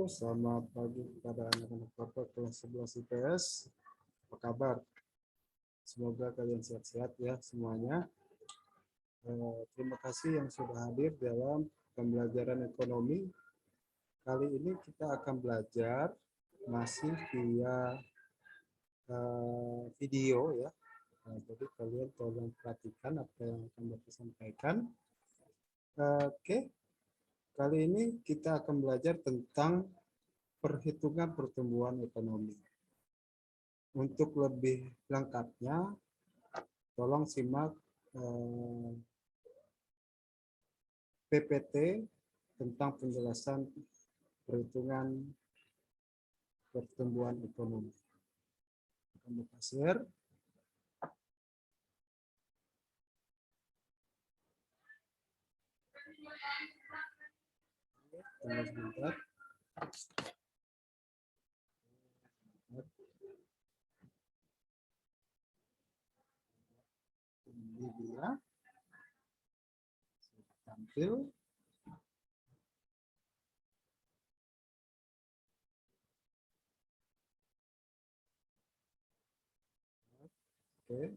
Selamat pagi kepada anak-anak Bapak kelas 11 IPS. Apa kabar? Semoga kalian sehat-sehat ya semuanya. Terima kasih yang sudah hadir dalam pembelajaran ekonomi. Kali ini kita akan belajar masih via video ya. Jadi kalian tolong perhatikan apa yang akan Bapak sampaikan. Oke, kali ini kita akan belajar tentang perhitungan pertumbuhan ekonomi. Untuk lebih lengkapnya, tolong simak PPT tentang penjelasan perhitungan pertumbuhan ekonomi. Akan Bapak share. Tunggu sebentar. Ini dia tampil. Oke.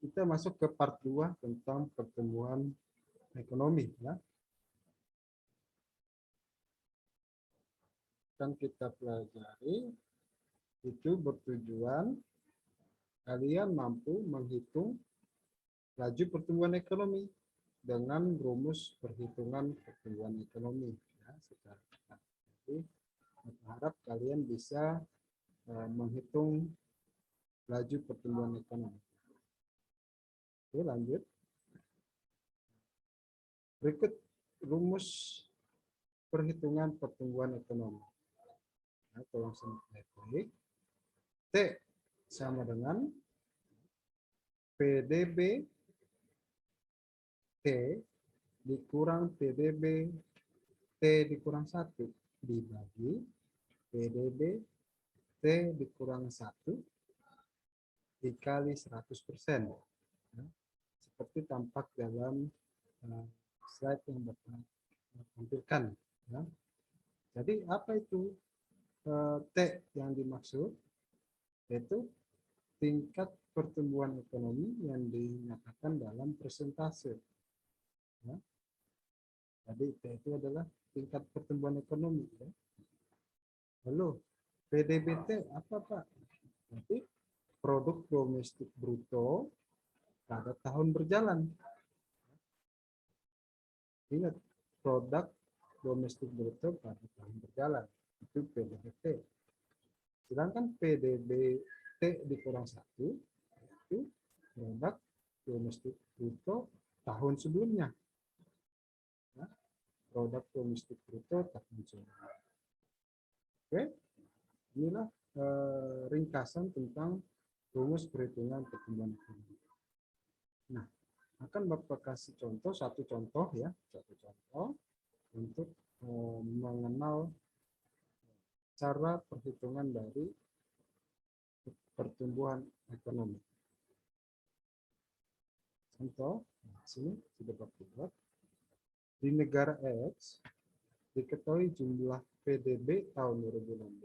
Kita masuk ke part 2 tentang pertumbuhan ekonomi ya. Yang kita pelajari itu bertujuan kalian mampu menghitung laju pertumbuhan ekonomi dengan rumus perhitungan pertumbuhan ekonomi ya, secara cepat. Jadi berharap kalian bisa menghitung laju pertumbuhan ekonomi. Oke, lanjut. Berikut rumus perhitungan pertumbuhan ekonomi. Nah, tolong simak baik-baik. T sama dengan PDB T dikurang PDB T dikurang 1 dibagi PDB T dikurang 1 dikali 100%. Nah, seperti tampak dalam slide yang Bapak tampilkan. Ya. Jadi apa itu T yang dimaksud? Yaitu tingkat pertumbuhan ekonomi yang dinyatakan dalam persentase. Ya. Jadi T itu adalah tingkat pertumbuhan ekonomi. Ya. Lalu PDBT apa Pak? Jadi produk domestik bruto pada tahun berjalan. Ingat, produk domestik bruto pada tahun berjalan itu PDBT. Sedangkan PDBT dikurang 1 itu produk domestik bruto tahun sebelumnya. Ya, produk domestik bruto tahun sebelumnya. Oke, inilah ringkasan tentang rumus perhitungan pertumbuhan ekonomi. Nah, akan Bapak kasih contoh, satu contoh untuk mengenal cara perhitungan dari pertumbuhan ekonomi. Contoh, sini sudah Bapak buat. Di negara X, diketahui jumlah PDB tahun 2016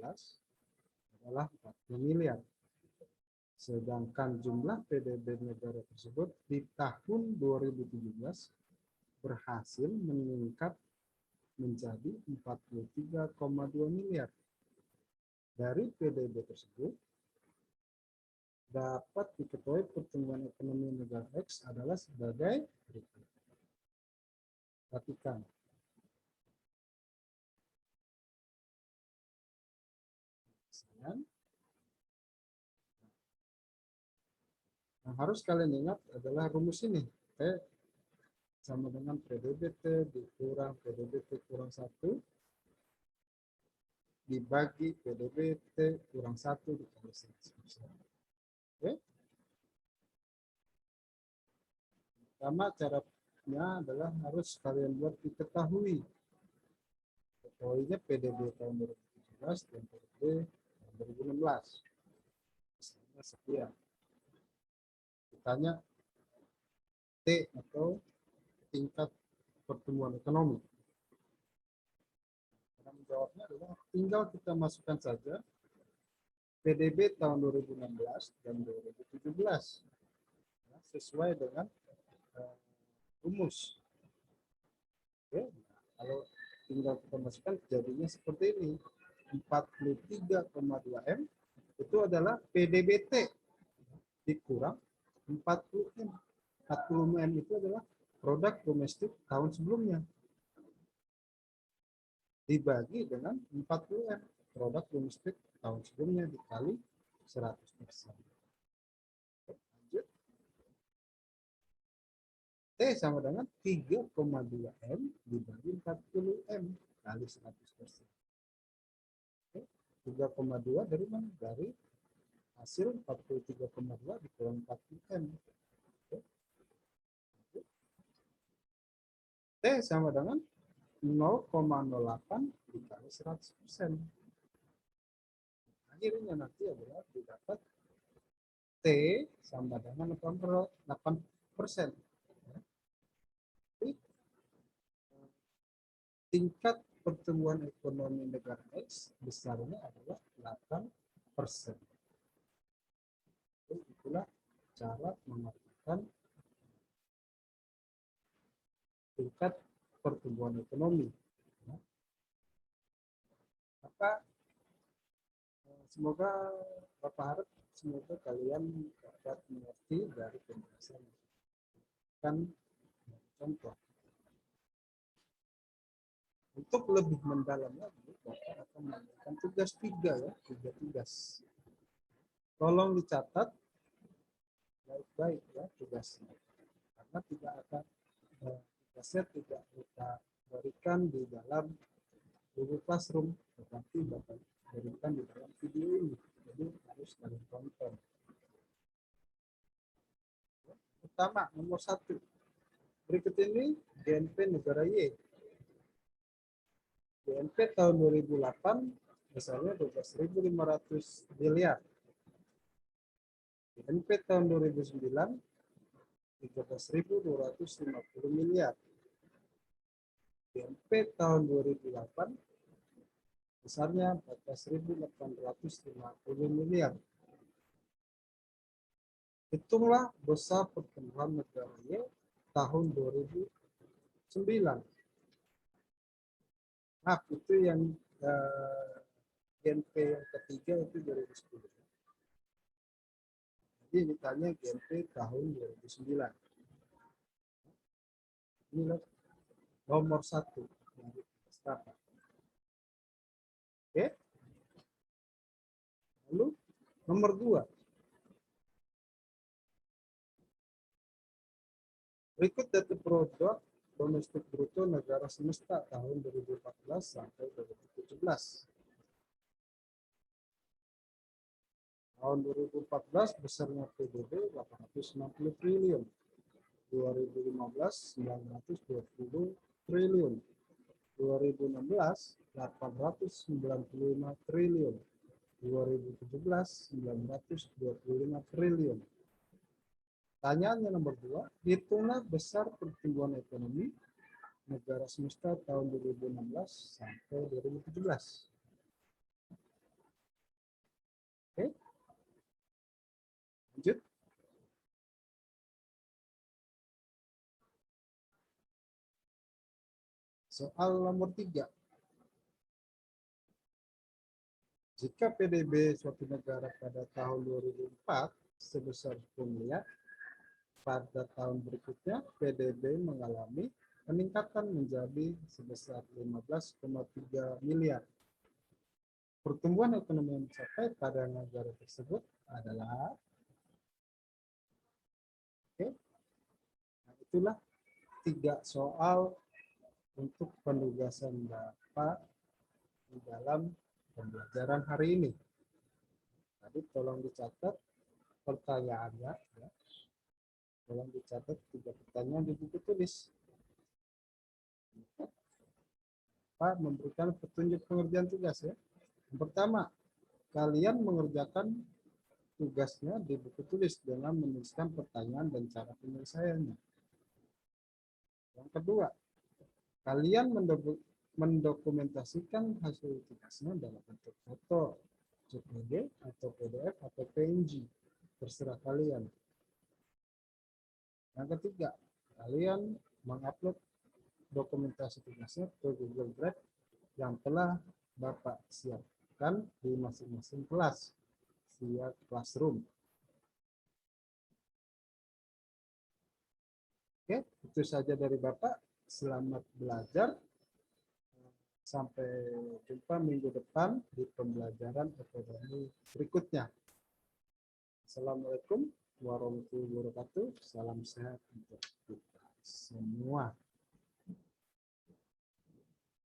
adalah 40 miliar. Sedangkan jumlah PDB negara tersebut di tahun 2017 berhasil meningkat menjadi 43,2 miliar. Dari PDB tersebut dapat diketahui pertumbuhan ekonomi negara X adalah sebagai berikut. Perhatikan. Yang harus kalian ingat adalah rumus ini. T sama dengan PDBT dikurang PDBT kurang 1 dibagi PDBT kurang 1 dikali 100%. Oke. Pertama caranya adalah harus kalian buat diketahui. Ketahuinya PDB tahun 2017 dan PDB tahun 2016. Misalnya sekian. Ditanya T atau tingkat pertumbuhan ekonomi. Cara menjawabnya adalah tinggal kita masukkan saja PDB tahun 2016 dan 2017 ya, sesuai dengan rumus. Oke, kalau tinggal kita masukkan jadinya seperti ini. 43,2 M itu adalah PDBT dikurang 40 M. 40 M itu adalah produk domestik tahun sebelumnya. Dibagi dengan 40 M. Produk domestik tahun sebelumnya dikali 100%. Lanjut. T sama dengan 3,2 M dibagi 40 M kali 100%. 3,2 dari mana? Dari hasil 43,2 dikurang 40 M. T sama dengan 0,08 dikali 100%. Akhirnya nanti adalah didapat T sama dengan 8%. Tingkat pertumbuhan ekonomi negara X besarnya adalah 8%. Itulah cara menentukan tingkat pertumbuhan ekonomi. Maka semoga Bapak harap semoga kalian dapat mengerti dari penjelasan. Kan contoh. Untuk lebih mendalam lagi, Bapak akan memberikan tugas 3 ya, 3 tugas. Tolong dicatat baik-baik ya tugasnya. Karena tidak akan tugasnya tidak kita berikan di dalam Google Classroom, tetapi Bapak berikan di dalam video ini. Jadi harus kalian tonton. Pertama, nomor 1. Berikut ini GNP negara Y. GNP tahun 2008 besarnya 12.500 miliar. GNP tahun 2009 13.250 miliar. GNP tahun 2008 besarnya 14.850 miliar. Hitunglah besar pertumbuhan negara Y tahun 2009. Nah, itu yang GNP yang ketiga itu 2010. Jadi ditanya GNP tahun 2009. Ini nomor 1 dari Strata. Oke. Lalu nomor 2. Berikut data produk domestik bruto negara semesta tahun 2014 sampai 2017. Tahun 2014 besarnya PDB 860 triliun. 2015 920 triliun. 2016 895 triliun. 2017 925 triliun. Pertanyaannya nomor 2, hitunglah besar pertumbuhan ekonomi negara semesta tahun 2016 sampai 2017. Oke. Lanjut. Soal nomor 3. Jika PDB suatu negara pada tahun 2004 sebesar 10 miliar, pada tahun berikutnya PDB mengalami peningkatan menjadi sebesar 15,3 miliar. Pertumbuhan ekonomi yang dicapai pada negara tersebut adalah Nah, itulah 3 soal untuk penugasan Bapak di dalam pembelajaran hari ini. Tadi tolong dicatat pertanyaannya. Ya. Tolong dicatat 3 pertanyaan di buku tulis. Pak memberikan petunjuk pengerjaan tugas ya. Yang pertama, kalian mengerjakan tugasnya di buku tulis dengan menuliskan pertanyaan dan cara penyelesaiannya. Yang kedua, kalian mendokumentasikan hasil tugasnya dalam bentuk foto, JPG, atau PDF, atau PNG. Terserah kalian. Yang ketiga, kalian mengupload dokumentasi tugasnya ke Google Drive yang telah Bapak siapkan di masing-masing kelas via Classroom. Oke, itu saja dari Bapak. Selamat belajar. Sampai jumpa minggu depan di pembelajaran ekonomi berikutnya. Assalamualaikum warahmatullahi wabarakatuh. Salam sehat untuk kita semua.